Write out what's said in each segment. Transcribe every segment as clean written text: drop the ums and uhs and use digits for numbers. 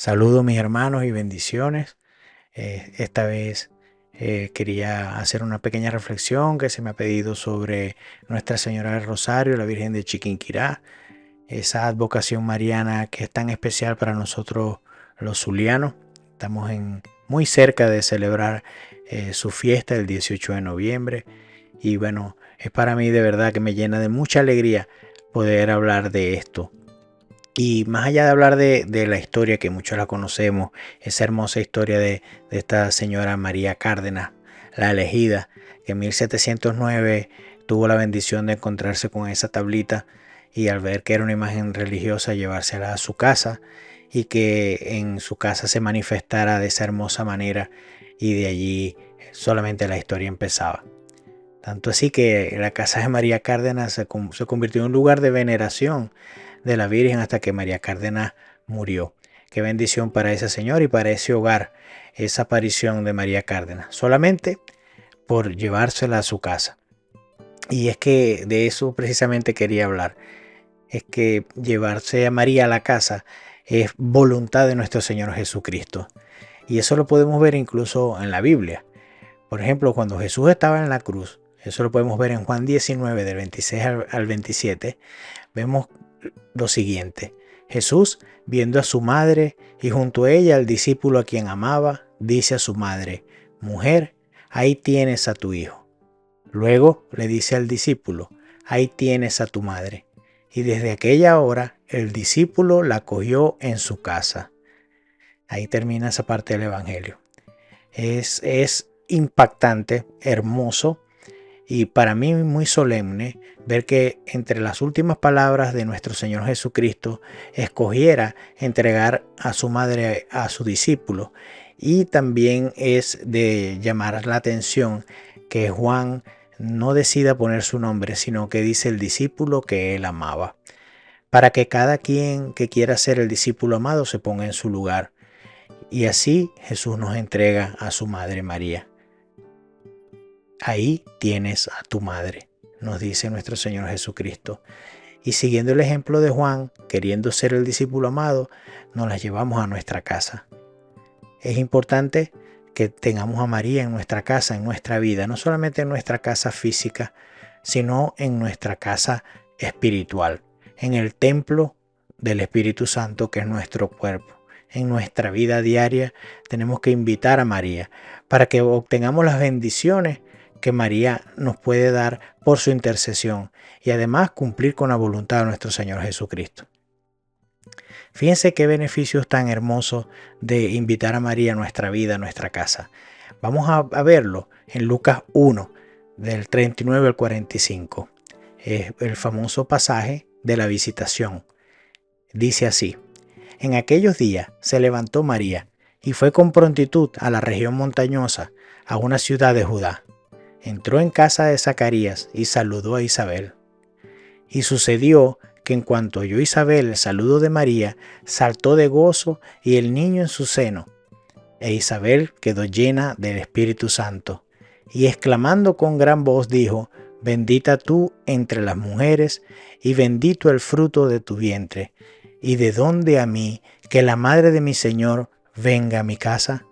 Saludos mis hermanos y bendiciones. Esta vez quería hacer una pequeña reflexión que se me ha pedido sobre Nuestra Señora del Rosario, la Virgen de Chiquinquirá, esa advocación mariana que es tan especial para nosotros los zulianos. Estamos muy cerca de celebrar su fiesta el 18 de noviembre y bueno, es para mí de verdad que me llena de mucha alegría poder hablar de esto. Y más allá de hablar de la historia, que muchos la conocemos, esa hermosa historia de esta señora María Cárdenas, la elegida, que en 1709 tuvo la bendición de encontrarse con esa tablita y al ver que era una imagen religiosa llevársela a su casa y que en su casa se manifestara de esa hermosa manera, y de allí solamente la historia empezaba. Tanto así que la casa de María Cárdenas se convirtió en un lugar de veneración de la Virgen hasta que María Cárdenas murió. Qué bendición para ese señor y para ese hogar, esa aparición de María Cárdenas, solamente por llevársela a su casa. Y es que de eso precisamente quería hablar. Es que llevarse a María a la casa es voluntad de nuestro Señor Jesucristo. Y eso lo podemos ver incluso en la Biblia. Por ejemplo, cuando Jesús estaba en la cruz, eso lo podemos ver en Juan 19, del 26 al 27, vemos lo siguiente. Jesús, viendo a su madre y junto a ella al discípulo a quien amaba, dice a su madre: Mujer, ahí tienes a tu hijo. Luego le dice al discípulo: Ahí tienes a tu madre. Y desde aquella hora el discípulo la acogió en su casa. Ahí termina esa parte del Evangelio. Es impactante, hermoso y para mí muy solemne ver que entre las últimas palabras de nuestro Señor Jesucristo escogiera entregar a su madre a su discípulo. Y también es de llamar la atención que Juan no decida poner su nombre, sino que dice el discípulo que él amaba, para que cada quien que quiera ser el discípulo amado se ponga en su lugar. Y así Jesús nos entrega a su madre María. Ahí tienes a tu madre, nos dice nuestro Señor Jesucristo. Y siguiendo el ejemplo de Juan, queriendo ser el discípulo amado, nos la llevamos a nuestra casa. Es importante que tengamos a María en nuestra casa, en nuestra vida, no solamente en nuestra casa física, sino en nuestra casa espiritual, en el templo del Espíritu Santo que es nuestro cuerpo. En nuestra vida diaria tenemos que invitar a María para que obtengamos las bendiciones que María nos puede dar por su intercesión y además cumplir con la voluntad de nuestro Señor Jesucristo. Fíjense qué beneficios tan hermosos de invitar a María a nuestra vida, a nuestra casa. Vamos a verlo en Lucas 1, del 39 al 45. Es el famoso pasaje de la visitación. Dice así: En aquellos días se levantó María y fue con prontitud a la región montañosa, a una ciudad de Judá. Entró en casa de Zacarías y saludó a Isabel. Y sucedió que en cuanto oyó Isabel el saludo de María, saltó de gozo y el niño en su seno. E Isabel quedó llena del Espíritu Santo, y exclamando con gran voz dijo: Bendita tú entre las mujeres, y bendito el fruto de tu vientre. ¿Y de dónde a mí que la madre de mi Señor venga a mi casa?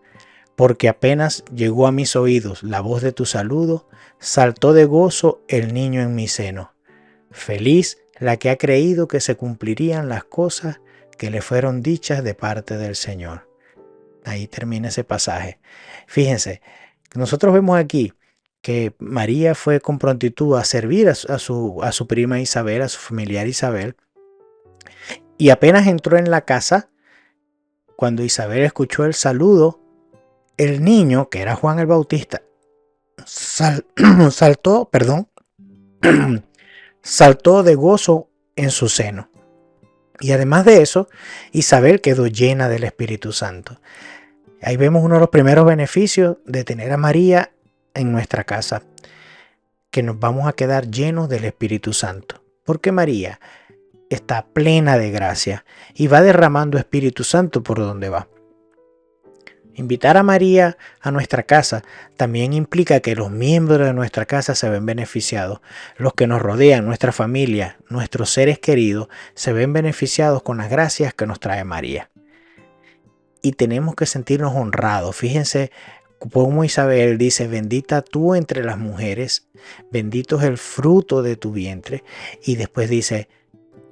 Porque apenas llegó a mis oídos la voz de tu saludo, saltó de gozo el niño en mi seno. Feliz la que ha creído que se cumplirían las cosas que le fueron dichas de parte del Señor. Ahí termina ese pasaje. Fíjense, nosotros vemos aquí que María fue con prontitud a servir a su prima Isabel, a su familiar Isabel, y apenas entró en la casa, cuando Isabel escuchó el saludo, el niño, que era Juan el Bautista, saltó de gozo en su seno. Y además de eso, Isabel quedó llena del Espíritu Santo. Ahí vemos uno de los primeros beneficios de tener a María en nuestra casa, que nos vamos a quedar llenos del Espíritu Santo. Porque María está plena de gracia y va derramando Espíritu Santo por donde va. Invitar a María a nuestra casa también implica que los miembros de nuestra casa se ven beneficiados. Los que nos rodean, nuestra familia, nuestros seres queridos, se ven beneficiados con las gracias que nos trae María. y tenemos que sentirnos honrados. Fíjense como Isabel dice, bendita tú entre las mujeres, bendito es el fruto de tu vientre. Y después dice,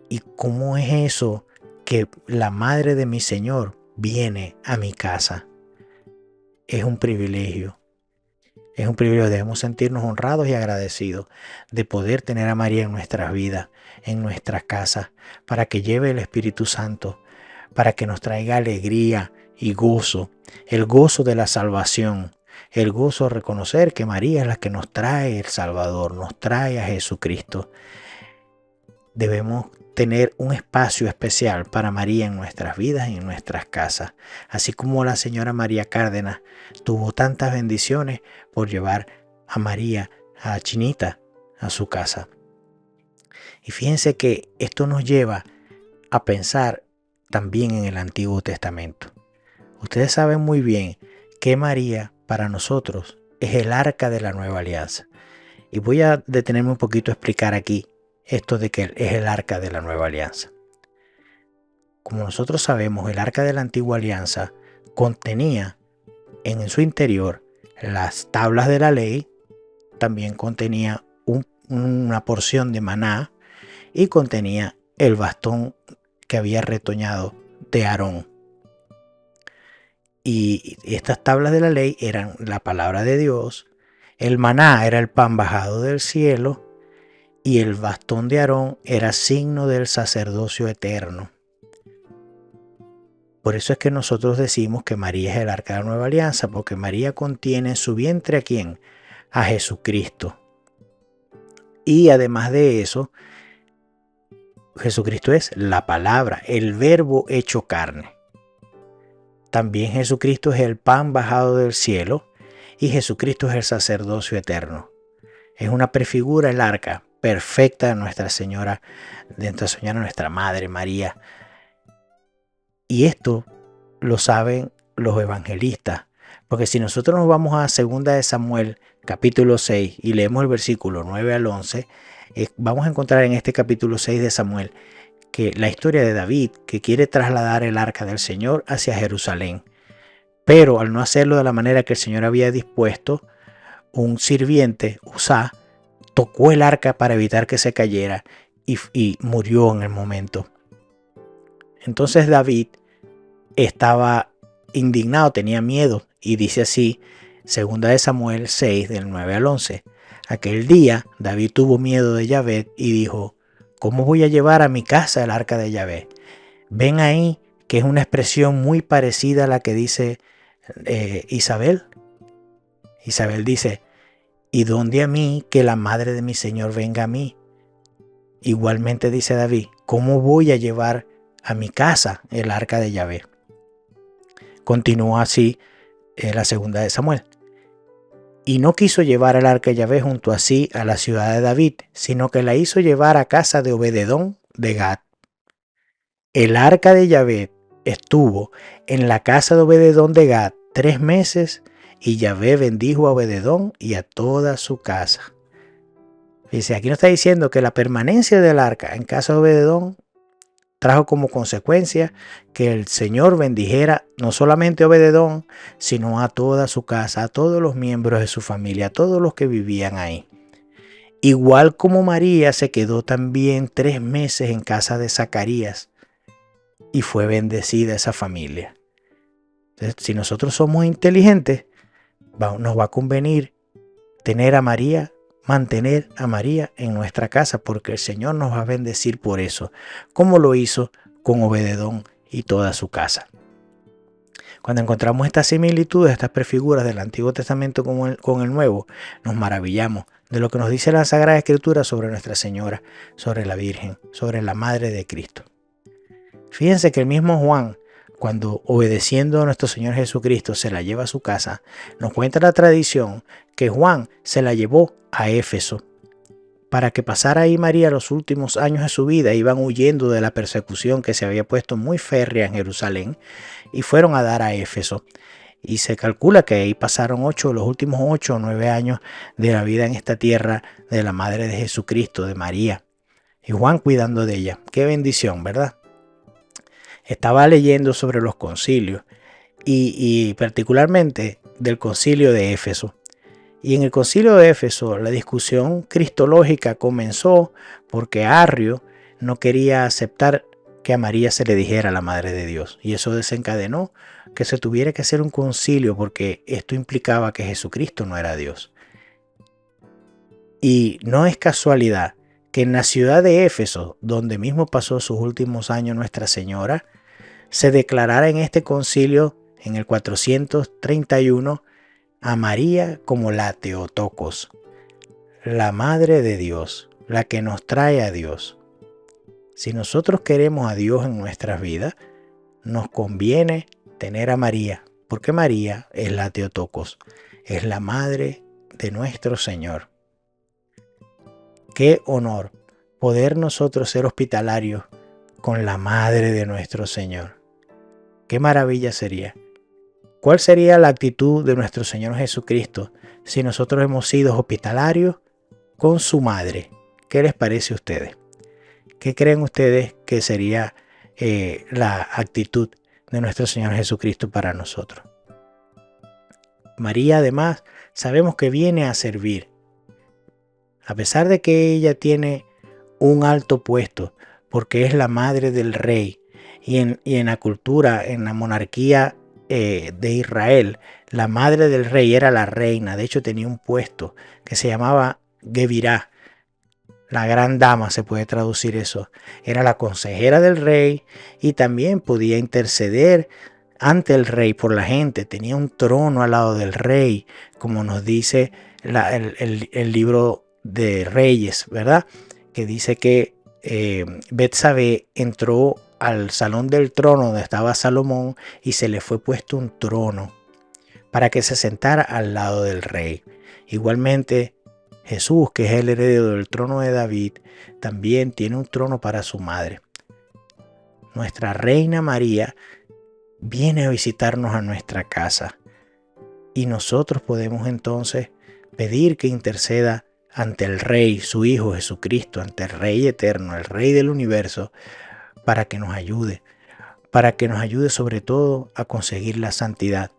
¿y cómo es eso que la madre de mi Señor viene a mi casa? Es un privilegio. Es un privilegio, debemos sentirnos honrados y agradecidos de poder tener a María en nuestras vidas, en nuestras casas, para que lleve el Espíritu Santo, para que nos traiga alegría y gozo, el gozo de la salvación, el gozo de reconocer que María es la que nos trae el Salvador, nos trae a Jesucristo. Debemos tener un espacio especial para María en nuestras vidas y en nuestras casas, así como la señora María Cárdenas tuvo tantas bendiciones por llevar a María, a Chinita, a su casa. Y fíjense que esto nos lleva a pensar también en el Antiguo Testamento. Ustedes saben muy bien que María para nosotros es el arca de la nueva alianza. Y voy a detenerme un poquito a explicar aquí esto de que es el arca de la nueva alianza. Como nosotros sabemos, el arca de la antigua alianza contenía en su interior las tablas de la ley, también contenía una porción de maná y contenía el bastón que había retoñado de Aarón. Y estas tablas de la ley eran la palabra de Dios, el maná era el pan bajado del cielo y el bastón de Aarón era signo del sacerdocio eterno. Por eso es que nosotros decimos que María es el arca de la nueva alianza, porque María contiene en su vientre ¿a quién? A Jesucristo. Y además de eso, Jesucristo es la palabra, el verbo hecho carne. También Jesucristo es el pan bajado del cielo y Jesucristo es el sacerdocio eterno. Es una prefigura el arca perfecta de Nuestra Señora, nuestra Madre María. Y esto lo saben los evangelistas, porque si nosotros nos vamos a 2 de Samuel capítulo 6 y leemos el versículo 9 al 11, vamos a encontrar en este capítulo 6 de Samuel que la historia de David, que quiere trasladar el arca del Señor hacia Jerusalén, pero al no hacerlo de la manera que el Señor había dispuesto, un sirviente, Uzá, tocó el arca para evitar que se cayera y murió en el momento. Entonces David estaba indignado, tenía miedo, y dice así, 2 de Samuel 6, del 9 al 11. Aquel día David tuvo miedo de Yahvé y dijo, ¿cómo voy a llevar a mi casa el arca de Yahvé? Ven ahí que es una expresión muy parecida a la que dice Isabel. Isabel dice, ¿y dónde a mí que la madre de mi Señor venga a mí? Igualmente dice David, ¿cómo voy a llevar a mi casa el arca de Yahvé? Continúa así la 2 de Samuel. Y no quiso llevar el arca de Yahvé junto a sí a la ciudad de David, sino que la hizo llevar a casa de Obededón de Gat. El arca de Yahvé estuvo en la casa de Obededón de Gat 3 meses, y Yahvé bendijo a Obededón y a toda su casa. Dice, aquí nos está diciendo que la permanencia del arca en casa de Obededón trajo como consecuencia que el Señor bendijera no solamente a Obededón, sino a toda su casa, a todos los miembros de su familia, a todos los que vivían ahí. Igual como María se quedó también 3 meses en casa de Zacarías y fue bendecida esa familia. Entonces, si nosotros somos inteligentes, nos va a convenir tener a María, mantener a María en nuestra casa, porque el Señor nos va a bendecir por eso, como lo hizo con Obededón y toda su casa. Cuando encontramos estas similitudes, estas prefiguras del Antiguo Testamento con el Nuevo, nos maravillamos de lo que nos dice la Sagrada Escritura sobre Nuestra Señora, sobre la Virgen, sobre la Madre de Cristo. Fíjense que el mismo Juan, cuando obedeciendo a nuestro Señor Jesucristo se la lleva a su casa, nos cuenta la tradición que Juan se la llevó a Éfeso para que pasara ahí María los últimos años de su vida. Iban huyendo de la persecución que se había puesto muy férrea en Jerusalén y fueron a dar a Éfeso. Y se calcula que ahí pasaron los últimos 8 o 9 años de la vida en esta tierra de la Madre de Jesucristo, de María. Y Juan cuidando de ella. Qué bendición, ¿verdad? Estaba leyendo sobre los concilios y particularmente del Concilio de Éfeso. Y en el Concilio de Éfeso la discusión cristológica comenzó porque Arrio no quería aceptar que a María se le dijera la Madre de Dios. Y eso desencadenó que se tuviera que hacer un concilio porque esto implicaba que Jesucristo no era Dios. Y no es casualidad que en la ciudad de Éfeso, donde mismo pasó sus últimos años Nuestra Señora, se declarara en este concilio, en el 431, a María como la Theotokos, la Madre de Dios, la que nos trae a Dios. Si nosotros queremos a Dios en nuestras vidas, nos conviene tener a María, porque María es la Theotokos, es la Madre de nuestro Señor. Qué honor poder nosotros ser hospitalarios con la Madre de nuestro Señor. Qué maravilla sería. ¿Cuál sería la actitud de nuestro Señor Jesucristo si nosotros hemos sido hospitalarios con su Madre? ¿Qué les parece a ustedes? ¿Qué creen ustedes que sería la actitud de nuestro Señor Jesucristo para nosotros? María, además, sabemos que viene a servir. A pesar de que ella tiene un alto puesto, porque es la madre del rey, y en la cultura, en la monarquía de Israel, la madre del rey era la reina. De hecho, tenía un puesto que se llamaba Gevirá. La gran dama, se puede traducir eso. Era la consejera del rey y también podía interceder ante el rey por la gente. Tenía un trono al lado del rey, como nos dice el libro de Reyes, ¿verdad? Que dice que Betsabé entró al salón del trono donde estaba Salomón y se le fue puesto un trono para que se sentara al lado del rey. Igualmente, Jesús, que es el heredero del trono de David, también tiene un trono para su madre. Nuestra Reina María viene a visitarnos a nuestra casa y nosotros podemos entonces pedir que interceda ante el Rey, su Hijo Jesucristo, ante el Rey eterno, el Rey del universo, para que nos ayude sobre todo a conseguir la santidad,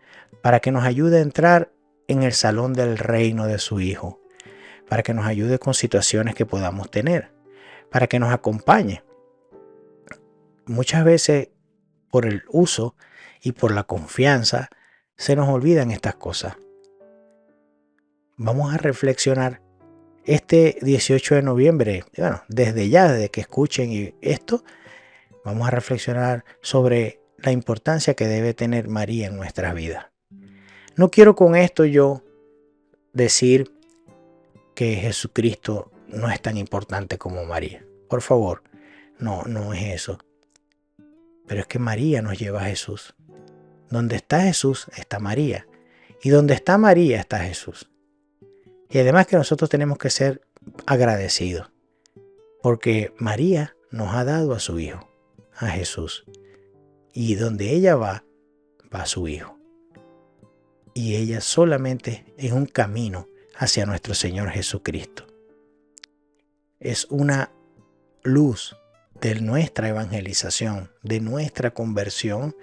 para que nos ayude a entrar en el salón del reino de su Hijo, para que nos ayude con situaciones que podamos tener, para que nos acompañe. Muchas veces por el uso y por la confianza se nos olvidan estas cosas. Vamos a reflexionar este 18 de noviembre, bueno, desde que escuchen esto, vamos a reflexionar sobre la importancia que debe tener María en nuestras vidas. No quiero con esto yo decir que Jesucristo no es tan importante como María. Por favor, no es eso. Pero es que María nos lleva a Jesús. Donde está Jesús está María. Y donde está María está Jesús. Y además que nosotros tenemos que ser agradecidos. Porque María nos ha dado a su Hijo, a Jesús. Y donde ella va su Hijo. Y ella solamente es un camino hacia nuestro Señor Jesucristo. Es una luz de nuestra evangelización, de nuestra conversión,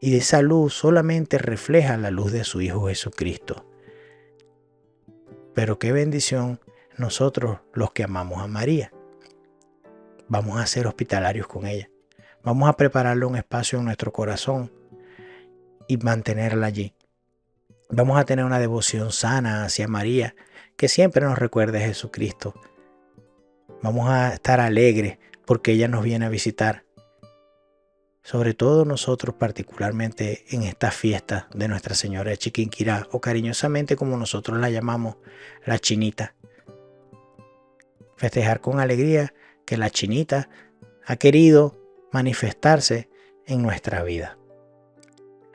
y de esa luz solamente refleja la luz de su Hijo Jesucristo. Pero qué bendición nosotros los que amamos a María. Vamos a ser hospitalarios con ella. Vamos a prepararle un espacio en nuestro corazón y mantenerla allí. Vamos a tener una devoción sana hacia María, que siempre nos recuerde a Jesucristo. Vamos a estar alegres porque ella nos viene a visitar. Sobre todo nosotros, particularmente en esta fiesta de Nuestra Señora de Chiquinquirá, o cariñosamente como nosotros la llamamos, la Chinita. Festejar con alegría que la Chinita ha querido manifestarse en nuestra vida.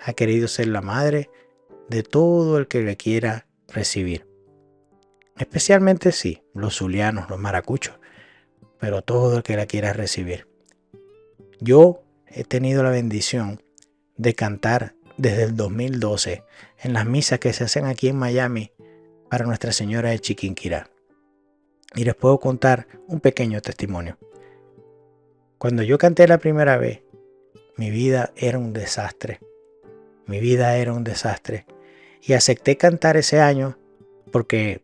Ha querido ser la madre de todo el que le quiera recibir. Especialmente sí, los zulianos, los maracuchos, pero todo el que la quiera recibir. Yo he tenido la bendición de cantar desde el 2012 en las misas que se hacen aquí en Miami para Nuestra Señora de Chiquinquirá. Y les puedo contar un pequeño testimonio. Cuando yo canté la primera vez, mi vida era un desastre. Mi vida era un desastre. Y acepté cantar ese año porque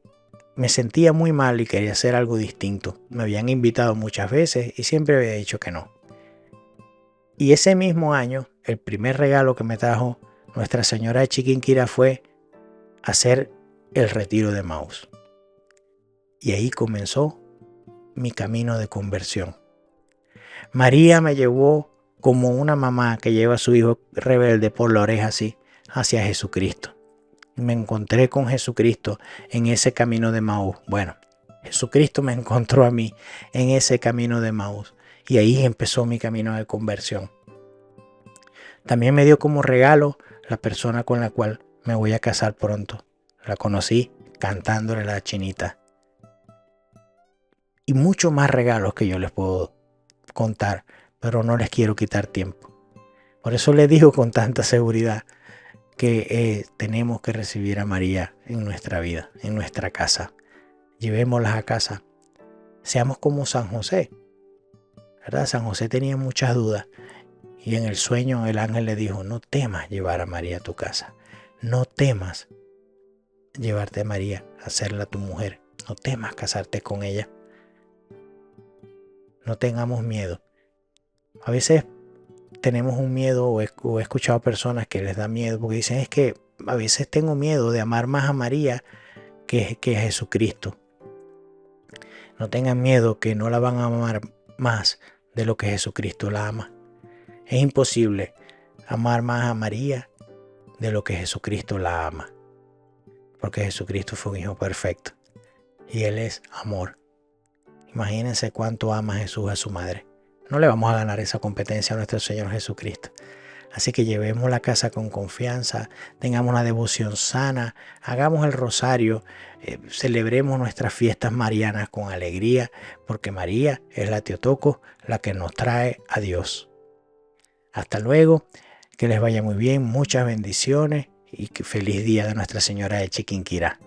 me sentía muy mal y quería hacer algo distinto. Me habían invitado muchas veces y siempre había dicho que no. Y ese mismo año, el primer regalo que me trajo Nuestra Señora de Chiquinquirá fue hacer el retiro de Emaús. Y ahí comenzó mi camino de conversión. María me llevó como una mamá que lleva a su hijo rebelde por la oreja así hacia Jesucristo. Me encontré con Jesucristo en ese camino de Emaús. Bueno, Jesucristo me encontró a mí en ese camino de Emaús y ahí empezó mi camino de conversión. También me dio como regalo la persona con la cual me voy a casar pronto. La conocí cantándole la chinita. Y muchos más regalos que yo les puedo contar, pero no les quiero quitar tiempo. Por eso les digo con tanta seguridad que tenemos que recibir a María en nuestra vida, en nuestra casa. Llevémoslas a casa. Seamos como San José, ¿verdad? San José tenía muchas dudas y en el sueño el ángel le dijo, no temas llevar a María a tu casa. No temas llevarte a María, hacerla tu mujer. No temas casarte con ella. No tengamos miedo. A veces tenemos un miedo o he escuchado personas que les da miedo porque dicen es que a veces tengo miedo de amar más a María que a Jesucristo. No tengan miedo que no la van a amar más de lo que Jesucristo la ama. Es imposible amar más a María de lo que Jesucristo la ama. Porque Jesucristo fue un hijo perfecto y Él es amor. Imagínense cuánto ama Jesús a su madre. No le vamos a ganar esa competencia a nuestro Señor Jesucristo. Así que llevemos la casa con confianza, tengamos una devoción sana, hagamos el rosario, celebremos nuestras fiestas marianas con alegría, porque María es la Teotocos, la que nos trae a Dios. Hasta luego, que les vaya muy bien, muchas bendiciones y que feliz día de Nuestra Señora de Chiquinquirá.